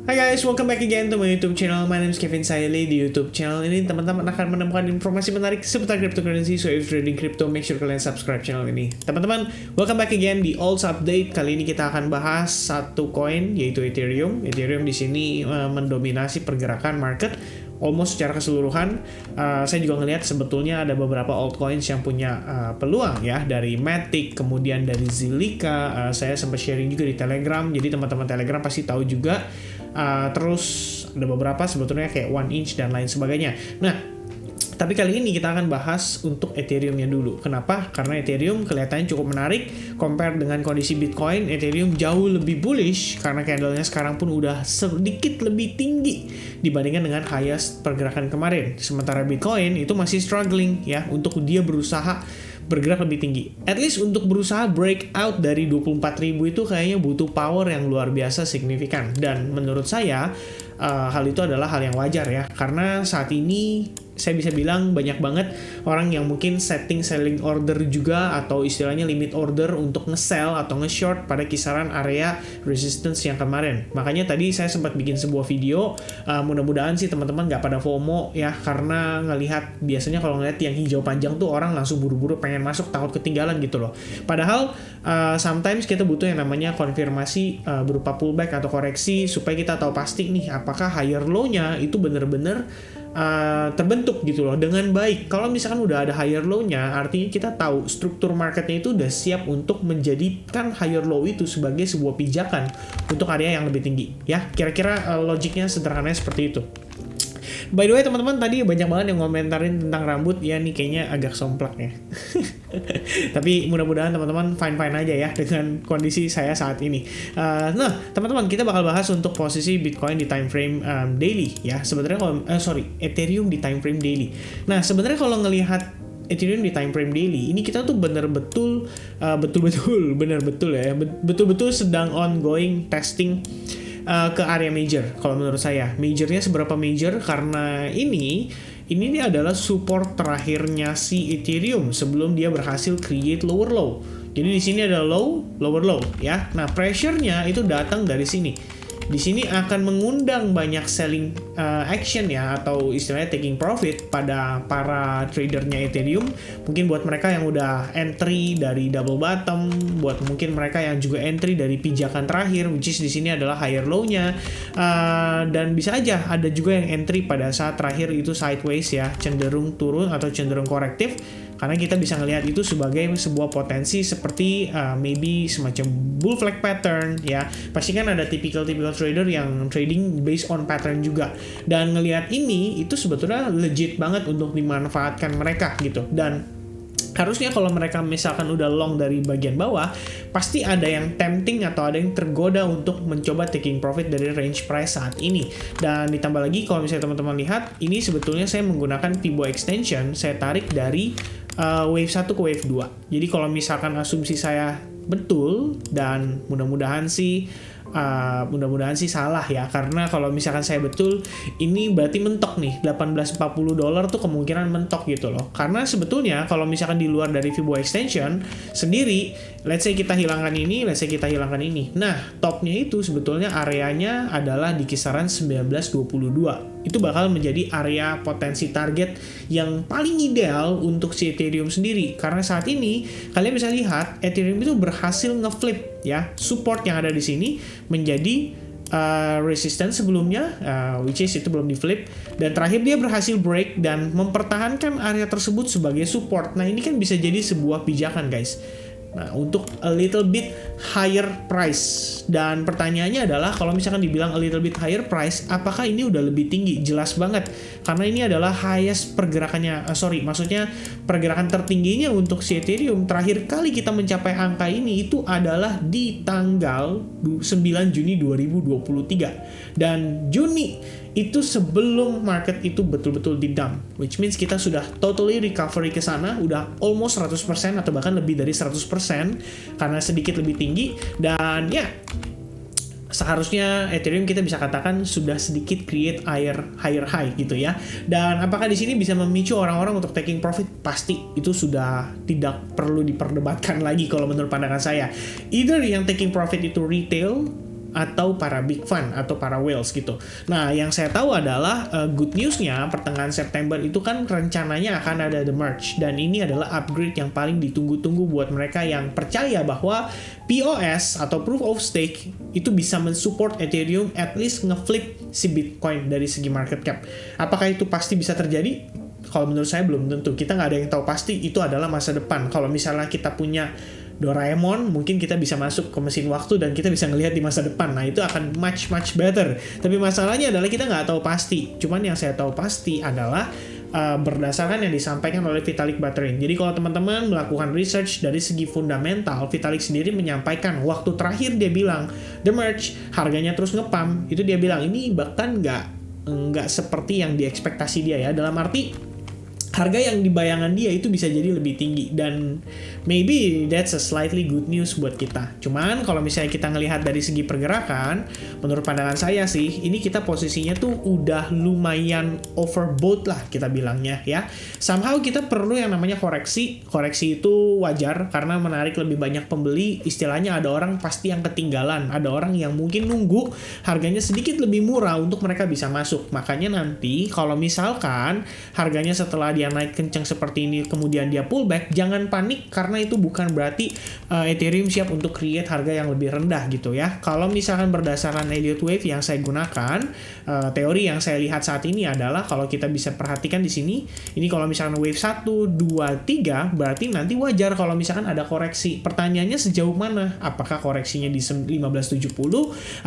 Hai guys, welcome back again to my YouTube channel. My name is Kevin Saile. Di YouTube channel ini teman-teman akan menemukan informasi menarik seputar cryptocurrency. So if trading crypto, make sure kalian subscribe channel ini. Teman-teman, welcome back again di Alts Update. Kali ini kita akan bahas satu koin yaitu Ethereum. Ethereum di sini mendominasi pergerakan market almost secara keseluruhan. Saya juga ngelihat sebetulnya ada beberapa altcoins yang punya peluang ya, dari Matic, kemudian dari Zilliqa. Saya sempat sharing juga di Telegram, jadi teman-teman Telegram pasti tahu juga. Terus ada beberapa sebetulnya kayak 1inch dan lain sebagainya. Nah, tapi kali ini kita akan bahas untuk Ethereum-nya dulu. Kenapa? Karena Ethereum kelihatannya cukup menarik. Compare dengan kondisi Bitcoin, Ethereum jauh lebih bullish karena candle-nya sekarang pun udah sedikit lebih tinggi dibandingkan dengan highest pergerakan kemarin. Sementara Bitcoin itu masih struggling ya, untuk dia berusaha bergerak lebih tinggi. At least untuk berusaha breakout dari 24.000 itu kayaknya butuh power yang luar biasa signifikan. Dan menurut saya hal itu adalah hal yang wajar ya, karena saat ini saya bisa bilang banyak banget orang yang mungkin setting selling order juga, atau istilahnya limit order untuk nge-sell atau nge-short pada kisaran area resistance yang kemarin. Makanya tadi saya sempat bikin sebuah video, mudah-mudahan sih teman-teman nggak pada FOMO ya, karena ngelihat biasanya kalau ngelihat yang hijau panjang tuh orang langsung buru-buru pengen masuk, takut ketinggalan gitu loh. Padahal sometimes kita butuh yang namanya konfirmasi berupa pullback atau koreksi supaya kita tahu pasti nih apakah higher low-nya itu bener-bener terbentuk gitu loh dengan baik. Kalau misalkan udah ada higher low-nya, artinya kita tahu struktur marketnya itu udah siap untuk menjadikan higher low itu sebagai sebuah pijakan untuk area yang lebih tinggi ya. Kira-kira logiknya sederhananya seperti itu. By the way teman-teman, tadi banyak banget yang ngomentarin tentang rambut ya, nih kayaknya agak somplak ya. Tapi mudah-mudahan teman-teman fine-fine aja ya dengan kondisi saya saat ini. Nah teman-teman, kita bakal bahas untuk posisi Bitcoin di time frame daily ya. Sebenarnya kalau Ethereum di time frame daily. Nah sebenarnya kalau ngelihat Ethereum di time frame daily ini, kita tuh betul-betul sedang ongoing testing ke area major. Kalau menurut saya majornya seberapa major, karena ini adalah support terakhirnya si Ethereum sebelum dia berhasil create lower low. Jadi di sini ada lower low ya. Nah pressure-nya itu datang dari sini. Di sini akan mengundang banyak selling action ya, atau istilahnya taking profit pada para tradernya Ethereum. Mungkin buat mereka yang udah entry dari double bottom, buat mungkin mereka yang juga entry dari pijakan terakhir, which is di sini adalah higher low-nya, dan bisa aja ada juga yang entry pada saat terakhir itu sideways ya, cenderung turun atau cenderung korektif. Karena kita bisa ngelihat itu sebagai sebuah potensi seperti maybe semacam bull flag pattern ya. Pasti kan ada typical trader yang trading based on pattern juga. Dan ngelihat ini itu sebetulnya legit banget untuk dimanfaatkan mereka gitu. Dan harusnya kalau mereka misalkan udah long dari bagian bawah, pasti ada yang tempting atau ada yang tergoda untuk mencoba taking profit dari range price saat ini. Dan ditambah lagi kalau misalnya teman-teman lihat, ini sebetulnya saya menggunakan Fibo extension, saya tarik dari wave 1 ke wave 2. Jadi kalau misalkan asumsi saya betul, dan mudah-mudahan sih salah ya, karena kalau misalkan saya betul, ini berarti mentok nih $18.40 tuh kemungkinan mentok gitu loh. Karena sebetulnya kalau misalkan di luar dari Fibo extension sendiri, let's say kita hilangkan ini, nah topnya itu sebetulnya areanya adalah di kisaran 19.22. Itu bakal menjadi area potensi target yang paling ideal untuk si Ethereum sendiri. Karena saat ini kalian bisa lihat Ethereum itu berhasil ngeflip ya, support yang ada di sini menjadi resistance sebelumnya, which is itu belum di flip, dan terakhir dia berhasil break dan mempertahankan area tersebut sebagai support. Nah ini kan bisa jadi sebuah pijakan guys. Nah, untuk a little bit higher price. Dan pertanyaannya adalah, kalau misalkan dibilang a little bit higher price, apakah ini udah lebih tinggi? Jelas banget. Karena ini adalah highest pergerakannya, maksudnya pergerakan tertingginya untuk si Ethereum. Terakhir kali kita mencapai angka ini itu adalah di tanggal 9 Juni 2023. Dan Juni itu sebelum market itu betul-betul di dump, which means kita sudah totally recovery ke sana, udah almost 100% atau bahkan lebih dari 100% karena sedikit lebih tinggi. Dan ya seharusnya Ethereum kita bisa katakan sudah sedikit create higher high gitu ya. Dan apakah di sini bisa memicu orang-orang untuk taking profit? Pasti itu sudah tidak perlu diperdebatkan lagi kalau menurut pandangan saya. Either yang taking profit itu retail atau para big fund atau para whales gitu. Nah, yang saya tahu adalah good newsnya pertengahan September itu kan rencananya akan ada the merge, dan ini adalah upgrade yang paling ditunggu-tunggu buat mereka yang percaya bahwa POS atau Proof of Stake itu bisa mensupport Ethereum at least ngeflip si Bitcoin dari segi market cap. Apakah itu pasti bisa terjadi? Kalau menurut saya belum tentu. Kita nggak ada yang tahu pasti, itu adalah masa depan. Kalau misalnya kita punya Doraemon, mungkin kita bisa masuk ke mesin waktu dan kita bisa ngelihat di masa depan. Nah, itu akan much better. Tapi masalahnya adalah kita nggak tahu pasti. Cuman yang saya tahu pasti adalah berdasarkan yang disampaikan oleh Vitalik Buterin. Jadi kalau teman-teman melakukan research dari segi fundamental, Vitalik sendiri menyampaikan waktu terakhir dia bilang the merge harganya terus ngepump. Itu dia bilang ini bahkan nggak seperti yang diekspektasi dia ya. Dalam arti harga yang di bayangan dia itu bisa jadi lebih tinggi, dan maybe that's a slightly good news buat kita. Cuman kalau misalnya kita ngelihat dari segi pergerakan, menurut pandangan saya sih, ini kita posisinya tuh udah lumayan overbought lah kita bilangnya ya. Somehow kita perlu yang namanya koreksi. Koreksi itu wajar karena menarik lebih banyak pembeli. Istilahnya ada orang pasti yang ketinggalan, ada orang yang mungkin nunggu harganya sedikit lebih murah untuk mereka bisa masuk. Makanya nanti kalau misalkan harganya setelah dia naik kencang seperti ini kemudian dia pullback, jangan panik karena itu bukan berarti Ethereum siap untuk create harga yang lebih rendah gitu ya. Kalau misalkan berdasarkan Elliott Wave yang saya gunakan, teori yang saya lihat saat ini adalah kalau kita bisa perhatikan di sini, ini kalau misalkan wave 1, 2, 3 berarti nanti wajar kalau misalkan ada koreksi. Pertanyaannya sejauh mana? Apakah koreksinya di 1570?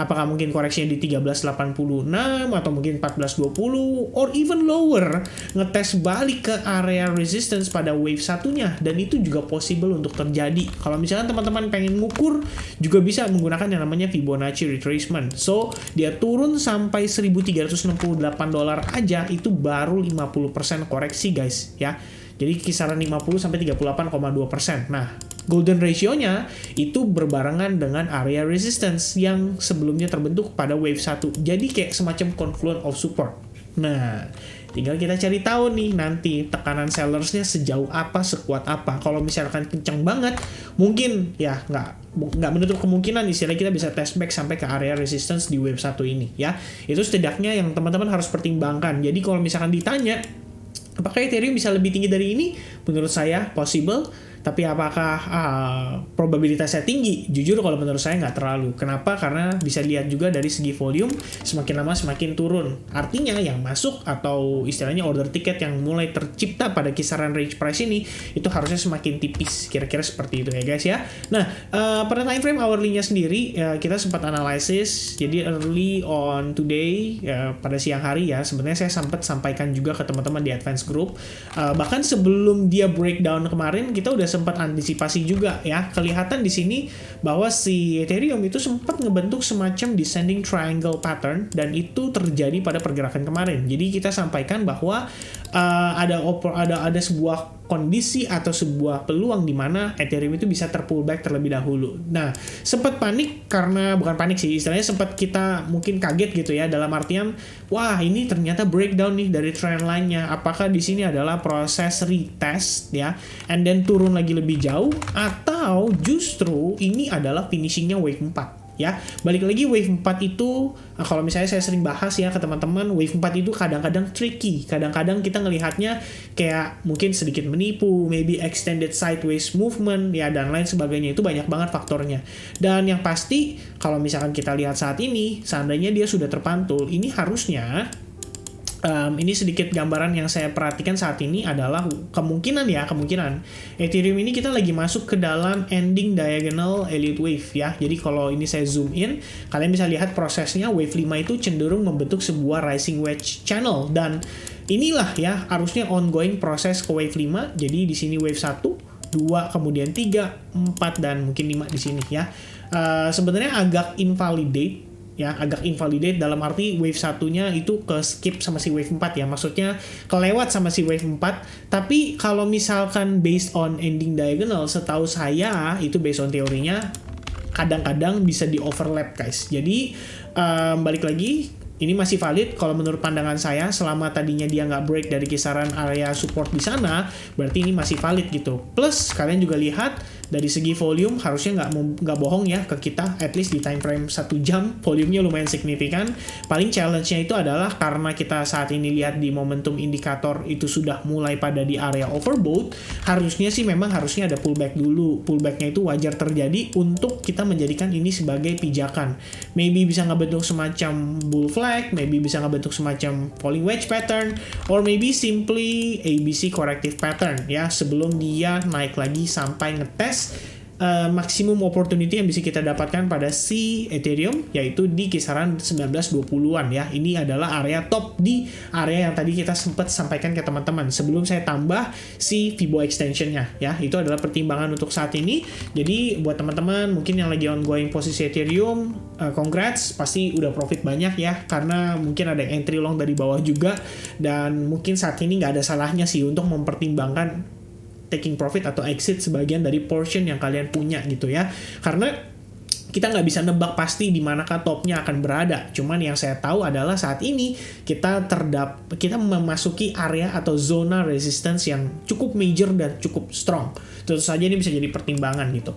Apakah mungkin koreksinya di 1386 atau mungkin 1420 or even lower? Ngetes balik ke area resistance pada wave satunya, dan itu juga possible untuk terjadi. Kalau misalnya teman-teman pengen ngukur, juga bisa menggunakan yang namanya Fibonacci retracement. So, dia turun sampai $1.368 aja, itu baru 50% koreksi guys ya. Jadi kisaran 50 sampai 38,2%. Nah, golden ratio-nya itu berbarengan dengan area resistance yang sebelumnya terbentuk pada wave 1. Jadi kayak semacam confluence of support. Nah, tinggal kita cari tahu nih nanti tekanan sellersnya sejauh apa, sekuat apa. Kalau misalkan kencang banget, mungkin ya nggak menutup kemungkinan istilahnya kita bisa test back sampai ke area resistance di wave 1 ini ya. Itu setidaknya yang teman-teman harus pertimbangkan. Jadi kalau misalkan ditanya apakah Ethereum bisa lebih tinggi dari ini, menurut saya possible. Tapi apakah probabilitasnya tinggi? Jujur kalau menurut saya nggak terlalu. Kenapa? Karena bisa lihat juga dari segi volume, semakin lama semakin turun. Artinya yang masuk atau istilahnya order ticket yang mulai tercipta pada kisaran range price ini, itu harusnya semakin tipis. Kira-kira seperti itu ya guys ya. Nah, pada time frame hourly-nya sendiri, kita sempat analisis. Jadi early on today, pada siang hari ya, sebenarnya saya sempat sampaikan juga ke teman-teman di advance group. Bahkan sebelum dia breakdown kemarin, kita udah sempat antisipasi juga ya. Kelihatan di sini bahwa si Ethereum itu sempat ngebentuk semacam descending triangle pattern, dan itu terjadi pada pergerakan kemarin. Jadi kita sampaikan bahwa ada sebuah kondisi atau sebuah peluang di mana Ethereum itu bisa terpullback terlebih dahulu. Nah, sempat panik karena bukan panik sih, istilahnya sempat kita mungkin kaget gitu ya, dalam artian wah ini ternyata breakdown nih dari trend line-nya. Apakah di sini adalah proses retest ya, and then turun lagi lebih jauh, atau justru ini adalah finishingnya wave 4 ya. Balik lagi wave 4 itu, kalau misalnya saya sering bahas ya ke teman-teman, wave 4 itu kadang-kadang tricky. Kadang-kadang kita ngelihatnya kayak mungkin sedikit menipu, maybe extended sideways movement ya, dan lain sebagainya. Itu banyak banget faktornya. Dan yang pasti kalau misalkan kita lihat saat ini, seandainya dia sudah terpantul, ini harusnya ini sedikit gambaran yang saya perhatikan saat ini adalah kemungkinan Ethereum ini kita lagi masuk ke dalam ending diagonal Elliott Wave ya. Jadi kalau ini saya zoom in, kalian bisa lihat prosesnya wave 5 itu cenderung membentuk sebuah rising wedge channel, dan inilah ya harusnya ongoing proses ke wave 5. Jadi di sini wave 1, 2, kemudian 3, 4 dan mungkin 5 di sini ya. Sebenarnya agak invalidate dalam arti wave satunya itu ke skip sama si wave 4 ya, maksudnya kelewat sama si wave 4. Tapi kalau misalkan based on ending diagonal, setahu saya itu based on teorinya kadang-kadang bisa di overlap guys. Jadi balik lagi, ini masih valid kalau menurut pandangan saya. Selama tadinya dia nggak break dari kisaran area support di sana, berarti ini masih valid gitu. Plus kalian juga lihat Dari segi volume harusnya nggak bohong ya ke kita, at least di time frame 1 jam volumenya lumayan signifikan. Paling challenge-nya itu adalah karena kita saat ini lihat di momentum indikator itu sudah mulai pada di area overbought, harusnya ada pullback dulu. Pullbacknya itu wajar terjadi untuk kita menjadikan ini sebagai pijakan. Maybe bisa ngebentuk semacam bull flag, maybe bisa ngebentuk semacam falling wedge pattern, or maybe simply ABC corrective pattern ya, sebelum dia naik lagi sampai ngetes maksimum opportunity yang bisa kita dapatkan pada si Ethereum, yaitu di kisaran 1920-an ya. Ini adalah area top di area yang tadi kita sempat sampaikan ke teman-teman sebelum saya tambah si Fibo extension-nya ya. Itu adalah pertimbangan untuk saat ini. Jadi buat teman-teman mungkin yang lagi ongoing posisi Ethereum, congrats, pasti udah profit banyak ya, karena mungkin ada entry long dari bawah juga, dan mungkin saat ini nggak ada salahnya sih untuk mempertimbangkan taking profit atau exit sebagian dari portion yang kalian punya gitu ya. Karena kita nggak bisa nebak pasti di manakah topnya akan berada. Cuman yang saya tahu adalah saat ini kita memasuki area atau zona resistance yang cukup major dan cukup strong. Tentu saja ini bisa jadi pertimbangan gitu.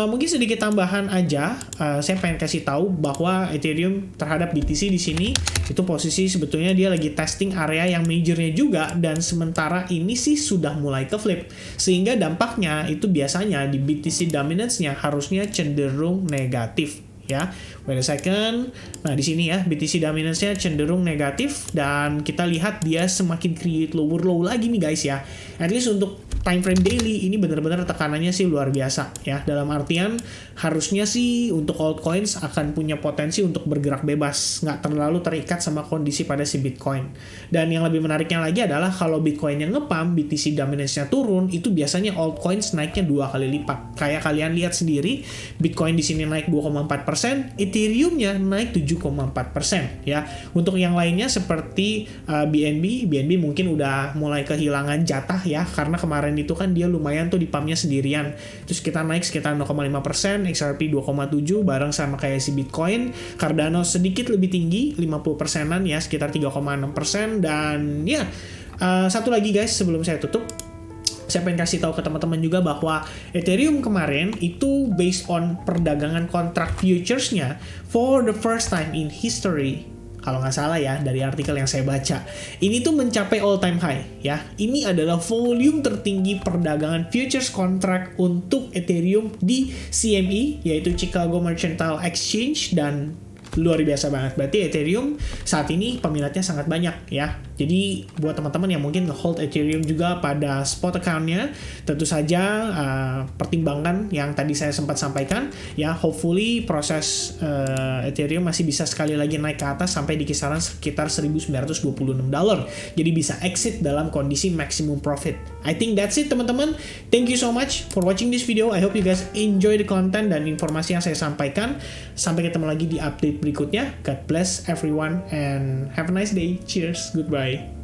Mungkin sedikit tambahan aja, saya pengen kasih tahu bahwa Ethereum terhadap BTC di sini itu posisi sebetulnya dia lagi testing area yang majornya juga, dan sementara ini sih sudah mulai ke flip, sehingga dampaknya itu biasanya di BTC dominance-nya harusnya cenderung negatif ya. Wait a second. Nah, di sini ya BTC dominance-nya cenderung negatif, dan kita lihat dia semakin create lower low lagi nih guys ya. At least untuk time frame daily ini benar-benar tekanannya sih luar biasa ya. Dalam artian harusnya sih untuk altcoins akan punya potensi untuk bergerak bebas, nggak terlalu terikat sama kondisi pada si Bitcoin. Dan yang lebih menariknya lagi adalah kalau Bitcoin yang ngepump, BTC dominance-nya turun, itu biasanya altcoins naiknya 2 kali lipat. Kayak kalian lihat sendiri, Bitcoin di sini naik 2,4%, Ethereum-nya naik 7,4% ya. Untuk yang lainnya seperti BNB mungkin udah mulai kehilangan jatah ya, karena kemarin itu kan dia lumayan tuh di pumpnya sendirian. Terus kita naik sekitar 0,5%, XRP 2,7 bareng sama kayak si Bitcoin. Cardano sedikit lebih tinggi, 50%-an ya, sekitar 3,6%. Dan ya, satu lagi guys sebelum saya tutup, saya pengen kasih tahu ke teman-teman juga bahwa Ethereum kemarin itu based on perdagangan kontrak futures-nya for the first time in history, kalau nggak salah ya dari artikel yang saya baca, ini tuh mencapai all time high ya. Ini adalah volume tertinggi perdagangan futures contract untuk Ethereum di CME, yaitu Chicago Mercantile Exchange, dan luar biasa banget. Berarti Ethereum saat ini peminatnya sangat banyak ya. Jadi buat teman-teman yang mungkin nge-hold Ethereum juga pada spot account-nya, tentu saja pertimbangkan yang tadi saya sempat sampaikan ya. Hopefully proses Ethereum masih bisa sekali lagi naik ke atas sampai di kisaran sekitar $1.926. Jadi bisa exit dalam kondisi maximum profit. I think that's it teman-teman. Thank you so much for watching this video. I hope you guys enjoy the content dan informasi yang saya sampaikan. Sampai ketemu lagi di update berikutnya. God bless everyone and have a nice day. Cheers. Goodbye.